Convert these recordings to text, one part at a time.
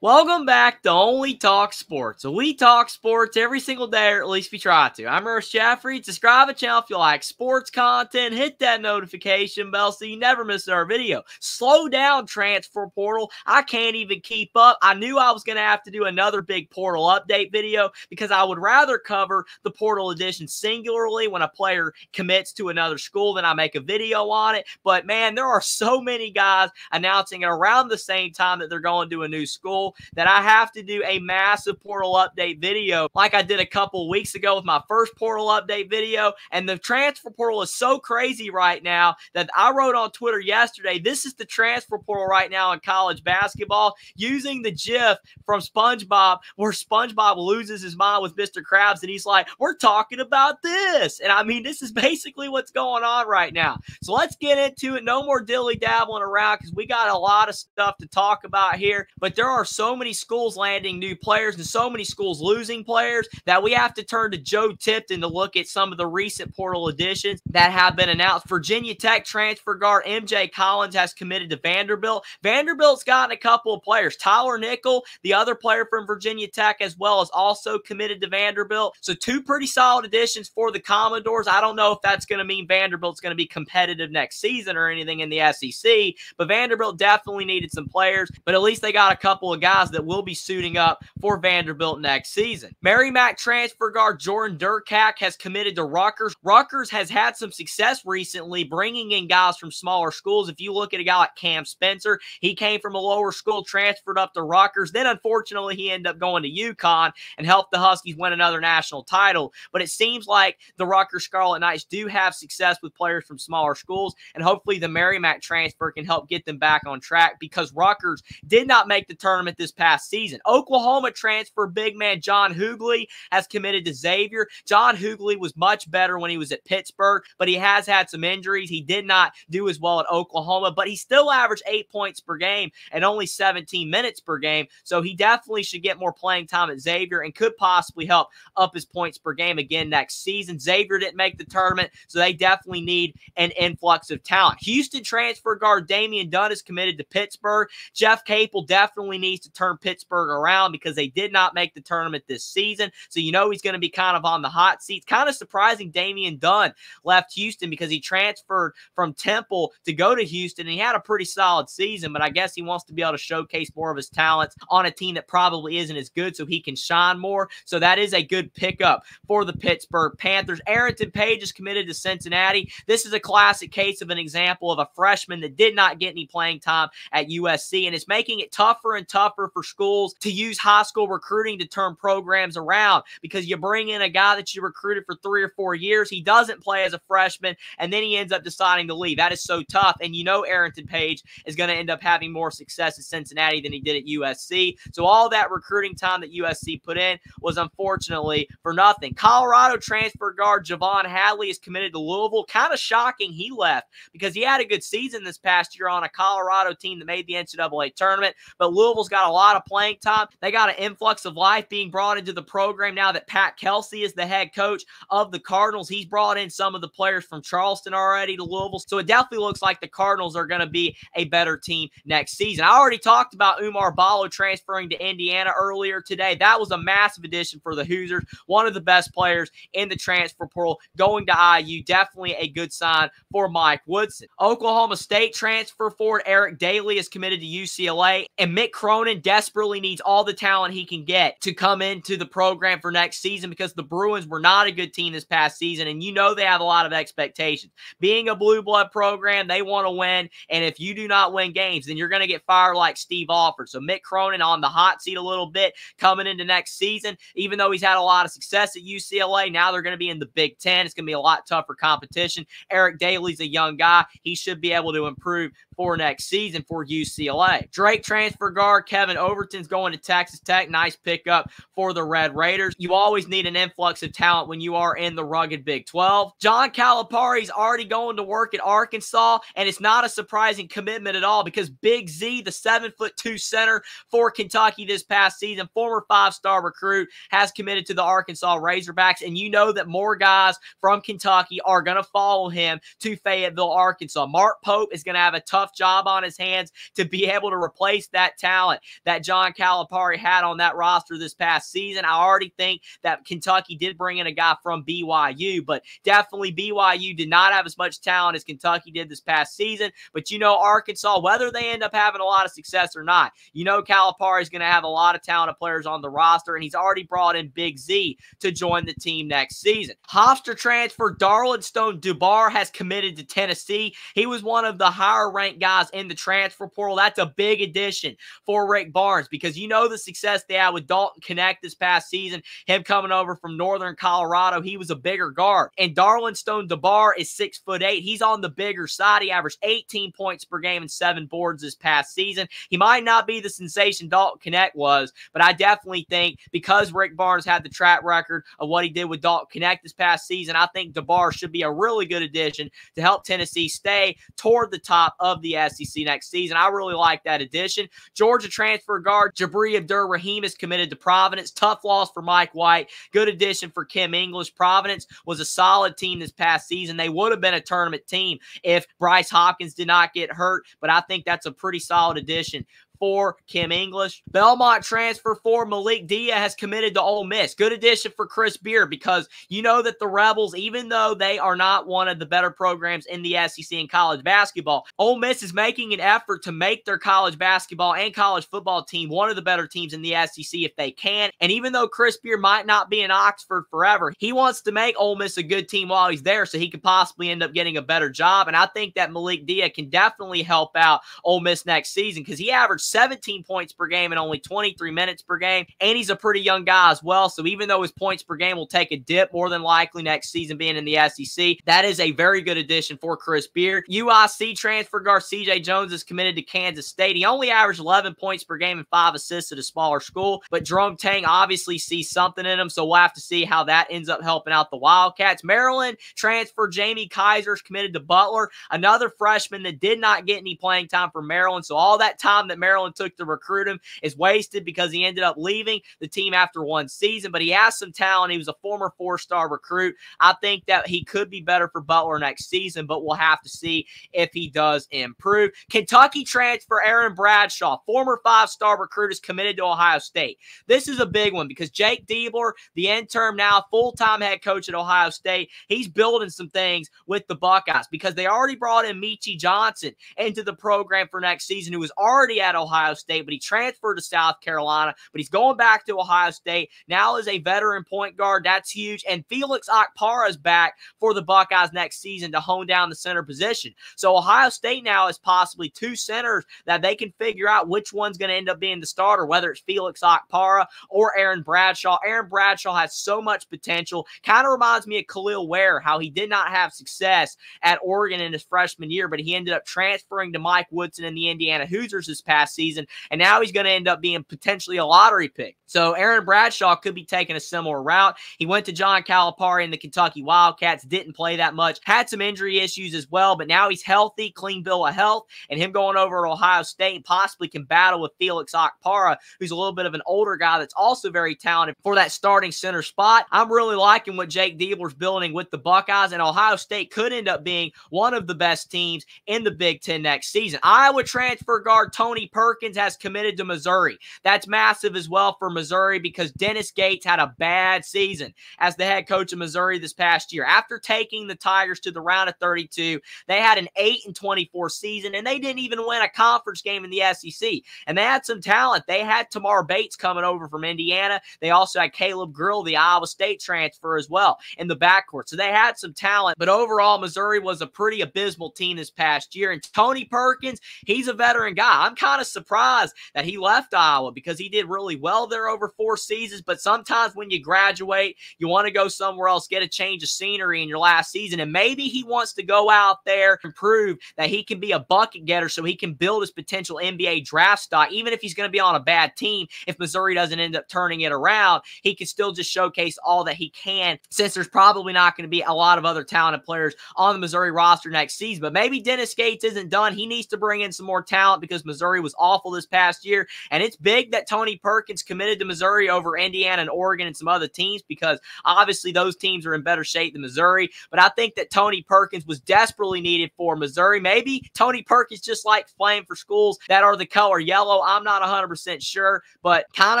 Welcome back to Only Talk Sports. So we talk sports every single day, or at least we try to. I'm Jabri. Subscribe to the channel if you like sports content. Hit that notification bell so you never miss our video. Slow down, transfer portal. I can't even keep up. I knew I was going to have to do another big portal update video because I would rather cover the portal edition singularly when a player commits to another school than I make a video on it. But man, there are so many guys announcing around the same time that they're going to a new school that I have to do a massive portal update video like I did a couple of weeks ago with my first portal update video. And the transfer portal is so crazy right now that I wrote on Twitter yesterday, this is the transfer portal right now in college basketball, using the GIF from SpongeBob where SpongeBob loses his mind with Mr. Krabs and he's like, we're talking about this. And I mean, this is basically what's going on right now. So let's get into it. No more dilly-dabbling around because we got a lot of stuff to talk about here. But there are so many schools landing new players and so many schools losing players that we have to turn to Joe Tipton to look at some of the recent portal additions that have been announced. Virginia Tech transfer guard MJ Collins has committed to Vanderbilt. Vanderbilt's gotten a couple of players. Tyler Nickel, the other player from Virginia Tech as well, is also committed to Vanderbilt. So two pretty solid additions for the Commodores. I don't know if that's going to mean Vanderbilt's going to be competitive next season or anything in the SEC, but Vanderbilt definitely needed some players, but at least they got a couple of guys that will be suiting up for Vanderbilt next season. Merrimack transfer guard Jordan Derkack has committed to Rutgers. Rutgers has had some success recently bringing in guys from smaller schools. If you look at a guy like Cam Spencer, he came from a lower school, transferred up to Rutgers. Then, unfortunately, he ended up going to UConn and helped the Huskies win another national title. But it seems like the Rutgers Scarlet Knights do have success with players from smaller schools, and hopefully the Merrimack transfer can help get them back on track because Rutgers did not make the tournament this past season. Oklahoma transfer big man John Hugley has committed to Xavier. John Hugley was much better when he was at Pittsburgh, but he has had some injuries. He did not do as well at Oklahoma, but he still averaged 8 points per game and only 17 minutes per game, so he definitely should get more playing time at Xavier and could possibly help up his points per game again next season. Xavier didn't make the tournament, so they definitely need an influx of talent. Houston transfer guard Damian Dunn is committed to Pittsburgh. Jeff Capel definitely needs to turn Pittsburgh around because they did not make the tournament this season. So you know he's going to be kind of on the hot seat. Kind of surprising Damian Dunn left Houston because he transferred from Temple to go to Houston and he had a pretty solid season, but I guess he wants to be able to showcase more of his talents on a team that probably isn't as good so he can shine more. So that is a good pickup for the Pittsburgh Panthers. Arrinten Page is committed to Cincinnati. This is a classic case of an example of a freshman that did not get any playing time at USC, and it's making it tougher and tougher for schools to use high school recruiting to turn programs around because you bring in a guy that you recruited for 3 or 4 years, he doesn't play as a freshman, and then he ends up deciding to leave. That is so tough, and you know Arrinten Page is going to end up having more success at Cincinnati than he did at USC. So all that recruiting time that USC put in was unfortunately for nothing. Colorado transfer guard Javon Hadley is committed to Louisville. Kind of shocking he left because he had a good season this past year on a Colorado team that made the NCAA tournament, but Louisville's got a lot of playing time. They got an influx of life being brought into the program now that Pat Kelsey is the head coach of the Cardinals. He's brought in some of the players from Charleston already to Louisville, so it definitely looks like the Cardinals are going to be a better team next season. I already talked about Umar Ballo transferring to Indiana earlier today. That was a massive addition for the Hoosiers, one of the best players in the transfer portal going to IU. Definitely a good sign for Mike Woodson. Oklahoma State transfer forward Eric Dailey is committed to UCLA, and Mick Cronin desperately needs all the talent he can get to come into the program for next season because the Bruins were not a good team this past season, and you know they have a lot of expectations. Being a blue blood program, they want to win, and if you do not win games, then you're going to get fired like Steve Alford. So Mick Cronin on the hot seat a little bit coming into next season. Even though he's had a lot of success at UCLA, now they're going to be in the Big Ten. It's going to be a lot tougher competition. Eric Dailey's a young guy. He should be able to improve for next season for UCLA. Drake transfer guard Kevin Overton's going to Texas Tech. Nice pickup for the Red Raiders. You always need an influx of talent when you are in the rugged Big 12. John Calipari's already going to work at Arkansas, and it's not a surprising commitment at all because Big Z, the 7'2" center for Kentucky this past season, former 5-star recruit, has committed to the Arkansas Razorbacks, and you know that more guys from Kentucky are going to follow him to Fayetteville, Arkansas. Mark Pope is going to have a tough tough job on his hands to be able to replace that talent that John Calipari had on that roster this past season. I already think that Kentucky did bring in a guy from BYU, but definitely BYU did not have as much talent as Kentucky did this past season. But you know, Arkansas, whether they end up having a lot of success or not, you know Calipari is going to have a lot of talented players on the roster, and he's already brought in Big Z to join the team next season. Hofstra transfer Darlinstone Dubar has committed to Tennessee. He was one of the higher-ranked guys in the transfer portal. That's a big addition for Rick Barnes because you know the success they had with Dalton Connect this past season, him coming over from Northern Colorado. He was a bigger guard. And Darlinstone Dubar is 6'8". He's on the bigger side. He averaged 18 points per game and 7 boards this past season. He might not be the sensation Dalton Connect was, but I definitely think because Rick Barnes had the track record of what he did with Dalton Connect this past season, I think Dubar should be a really good addition to help Tennessee stay toward the top of the SEC next season. I really like that addition. Georgia transfer guard Jabri Abdur-Rahim is committed to Providence. Tough loss for Mike White. Good addition for Kim English. Providence was a solid team this past season. They would have been a tournament team if Bryce Hopkins did not get hurt, but I think that's a pretty solid addition for Kim English. Belmont transfer for Malik has committed to Ole Miss. Good addition for Chris Beard because you know that the Rebels, even though they are not one of the better programs in the SEC in college basketball, Ole Miss is making an effort to make their college basketball and college football team one of the better teams in the SEC if they can. And even though Chris Beard might not be in Oxford forever, he wants to make Ole Miss a good team while he's there so he could possibly end up getting a better job. And I think that Malik can definitely help out Ole Miss next season because he averaged 17 points per game and only 23 minutes per game. And he's a pretty young guy as well. So even though his points per game will take a dip more than likely next season being in the SEC, that is a very good addition for Chris Beard. UIC transfer guard CJ Jones is committed to Kansas State. He only averaged 11 points per game and 5 assists at a smaller school, but Jerome Tang obviously sees something in him, so we'll have to see how that ends up helping out the Wildcats. Maryland transfer Jamie Kaiser is committed to Butler, another freshman that did not get any playing time for Maryland, so all that time that Maryland took to recruit him is wasted because he ended up leaving the team after one season, but he has some talent. He was a former 4-star recruit. I think that he could be better for Butler next season, but we'll have to see if he does improve. Kentucky transfer Aaron Bradshaw, former 5-star recruit, is committed to Ohio State. This is a big one because Jake Diebler, the interim now full-time head coach at Ohio State, he's building some things with the Buckeyes because they already brought in Meechie Johnson into the program for next season, who was already at Ohio State, but he transferred to South Carolina, but he's going back to Ohio State now as a veteran point guard. That's huge. And Felix Okpara is back for the Buckeyes next season to hone down the center position. So Ohio State now has possibly 2 centers that they can figure out which one's going to end up being the starter, whether it's Felix Okpara or Aaron Bradshaw. Aaron Bradshaw has so much potential. Kind of reminds me of Khalil Ware, how he did not have success at Oregon in his freshman year, but he ended up transferring to Mike Woodson in the Indiana Hoosiers this past season, and now he's going to end up being potentially a lottery pick. So Aaron Bradshaw could be taking a similar route. He went to John Calipari and the Kentucky Wildcats, didn't play that much, had some injury issues as well, but now he's healthy, clean bill of health, and him going over to Ohio State possibly can battle with Felix Okpara, who's a little bit of an older guy that's also very talented for that starting center spot. I'm really liking what Jake Diebler's building with the Buckeyes, and Ohio State could end up being one of the best teams in the Big Ten next season. Iowa transfer guard Tony Perkins has committed to Missouri. That's massive as well for Missouri because Dennis Gates had a bad season as the head coach of Missouri this past year. After taking the Tigers to the round of 32, they had an 8-24 season, and they didn't even win a conference game in the SEC. And they had some talent. They had Tamar Bates coming over from Indiana. They also had Caleb Grill, the Iowa State transfer, as well in the backcourt. So they had some talent, but overall, Missouri was a pretty abysmal team this past year. And Tony Perkins, he's a veteran guy. I'm kind of surprised that he left Iowa because he did really well there over 4 seasons, but sometimes when you graduate, you want to go somewhere else, get a change of scenery in your last season, and maybe he wants to go out there and prove that he can be a bucket getter so he can build his potential NBA draft stock, even if he's going to be on a bad team. If Missouri doesn't end up turning it around, he can still just showcase all that he can, since there's probably not going to be a lot of other talented players on the Missouri roster next season. But maybe Dennis Gates isn't done. He needs to bring in some more talent because Missouri was awful this past year, and it's big that Tony Perkins committed to Missouri over Indiana and Oregon and some other teams because obviously those teams are in better shape than Missouri. But I think that Tony Perkins was desperately needed for Missouri. Maybe Tony Perkins just likes playing for schools that are the color yellow. I'm not 100% sure, but kind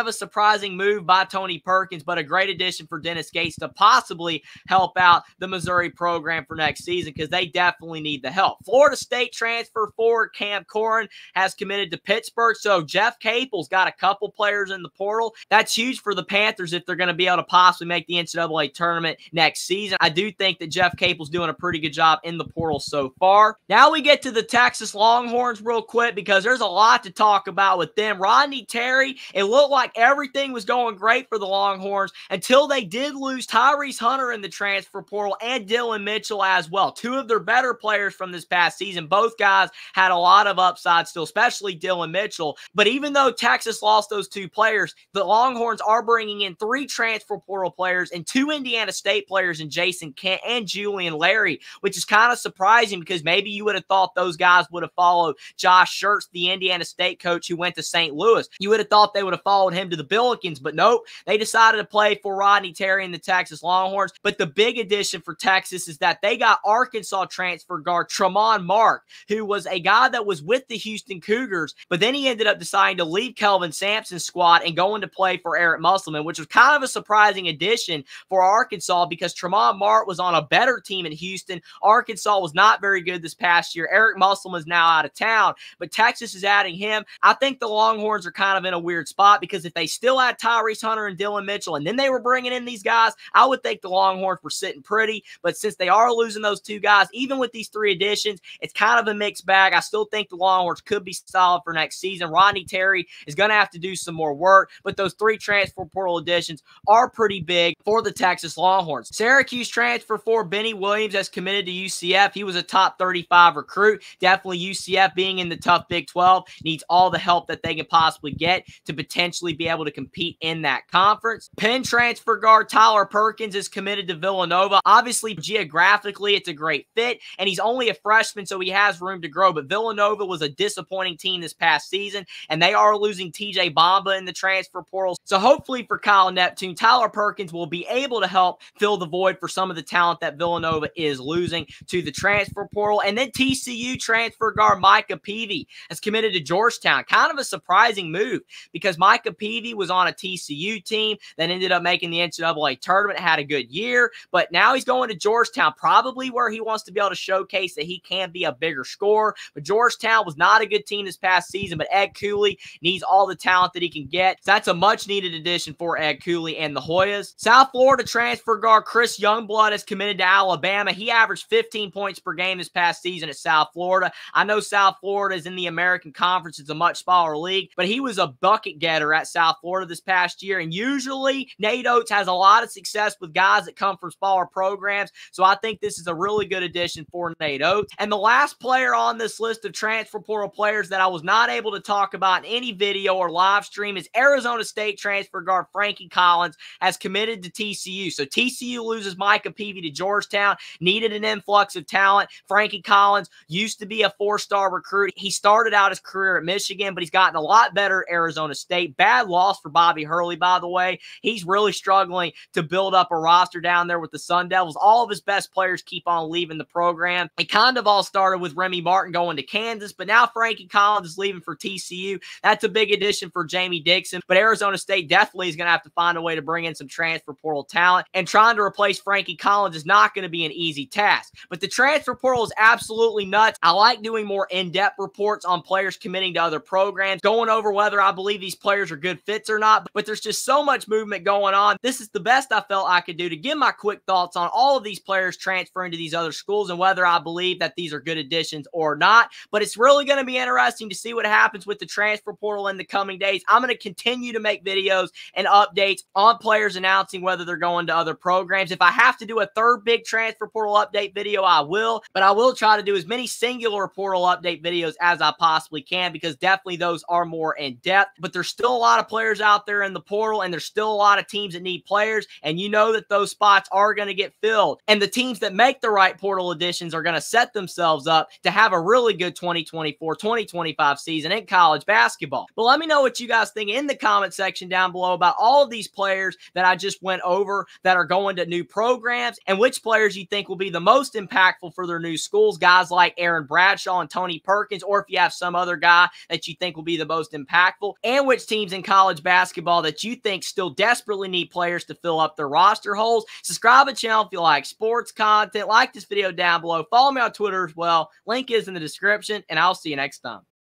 of a surprising move by Tony Perkins, but a great addition for Dennis Gates to possibly help out the Missouri program for next season because they definitely need the help. Florida State transfer forward Cam Corhen has committed to Pittsburgh, so Jeff Capel's got a couple players in the portal. That's huge for the Panthers if they're going to be able to possibly make the NCAA tournament next season. I do think that Jeff Capel's doing a pretty good job in the portal so far. Now we get to the Texas Longhorns real quick because there's a lot to talk about with them. Rodney Terry, it looked like everything was going great for the Longhorns until they did lose Tyrese Hunter in the transfer portal and Dylan Mitchell as well. Two of their better players from this past season. Both guys had a lot of upside still, especially Dylan Mitchell. But even though Texas lost those two players, the Longhorns are bringing in 3 transfer portal players and 2 Indiana State players in Jason Kent and Julian Larry, which is kind of surprising because maybe you would have thought those guys would have followed Josh Schertz, the Indiana State coach who went to St. Louis. You would have thought they would have followed him to the Billikens, but nope. They decided to play for Rodney Terry and the Texas Longhorns. But the big addition for Texas is that they got Arkansas transfer guard Tremont Mark, who was a guy that was with the Houston Cougars, but then he ended up deciding to leave Kelvin Sampson's squad and going to play for Eric Musselman, which was kind of a surprising addition for Arkansas because Tremont Mark was on a better team in Houston. Arkansas was not very good this past year. Eric Musselman is now out of town, but Texas is adding him. I think the Longhorns are kind of in a weird spot because if they still had Tyrese Hunter and Dylan Mitchell and then they were bringing in these guys, I would think the Longhorns were sitting pretty. But since they are losing those 2 guys, even with these 3 additions, it's kind of a mixed bag. I still think the Longhorns could be solid for next season. Rodney Terry is going to have to do some more work, but those 3 transfer portal additions are pretty big for the Texas Longhorns. Syracuse transfer for Benny Williams has committed to UCF. He was a top 35 recruit. Definitely UCF being in the tough Big 12 needs all the help that they can possibly get to potentially be able to compete in that conference. Penn transfer guard Tyler Perkins is committed to Villanova. Obviously, geographically, it's a great fit, and he's only a freshman, so he has room to grow, but Villanova was a disappointing team this past season, and they are losing TJ Bamba in the transfer portal. So hopefully for Kyle Neptune, Tyler Perkins will be able to help fill the void for some of the talent that Villanova is losing to the transfer portal. And then TCU transfer guard Micah Peavy has committed to Georgetown. Kind of a surprising move because Micah Peavy was on a TCU team that ended up making the NCAA tournament, had a good year, but now he's going to Georgetown, probably where he wants to be able to showcase that he can be a bigger scorer. But Georgetown was not a good team this past season, but Ed Cooley needs all the talent that he can get. So that's a much-needed addition for Ed Cooley and the Hoyas. South Florida transfer guard Chris Youngblood has committed to Alabama. He averaged 15 points per game this past season at South Florida. I know South Florida is in the American Conference. It's a much smaller league, but he was a bucket getter at South Florida this past year, and usually Nate Oates has a lot of success with guys that come from smaller programs, so I think this is a really good addition for Nate Oates. And the last player on this list of transfer portal players that I was not able to talk about in any video or live stream is Arizona State transfer guard Frankie Collins has committed to TCU. So TCU loses Micah Peavy to Georgetown, needed an influx of talent. Frankie Collins used to be a 4-star recruit. He started out his career at Michigan, but he's gotten a lot better at Arizona State. Bad loss for Bobby Hurley, by the way. He's really struggling to build up a roster down there with the Sun Devils. All of his best players keep on leaving the program. It kind of all started with Remy Martin going to Kansas, but now Frankie Collins is leaving for TCU. That's a big addition for Jamie Dixon, but Arizona State definitely is going to have to find a way to bring in some transfer portal talent, and trying to replace Frankie Collins is not going to be an easy task. But the transfer portal is absolutely nuts. I like doing more in-depth reports on players committing to other programs, going over whether I believe these players are good fits or not, but there's just so much movement going on. This is the best I felt I could do to give my quick thoughts on all of these players transferring to these other schools and whether I believe that these are good additions or not. But it's really going to be interesting to see what happens with the transfer portal in the coming days. I'm going to continue to make videos and updates on players announcing whether they're going to other programs. If I have to do a third big transfer portal update video, I will, but I will try to do as many singular portal update videos as I possibly can because definitely those are more in depth. But there's still a lot of players out there in the portal, and there's still a lot of teams that need players, and you know that those spots are going to get filled. And the teams that make the right portal additions are going to set themselves up to have a really good 2024-2025 season in college basketball. But let me know what you guys think in the comments comment section down below about all of these players that I just went over that are going to new programs and which players you think will be the most impactful for their new schools. Guys like Aaron Bradshaw and Tony Perkins, or if you have some other guy that you think will be the most impactful, and which teams in college basketball that you think still desperately need players to fill up their roster holes. Subscribe to the channel if you like sports content. Like this video down below. Follow me on Twitter as well. Link is in the description, and I'll see you next time.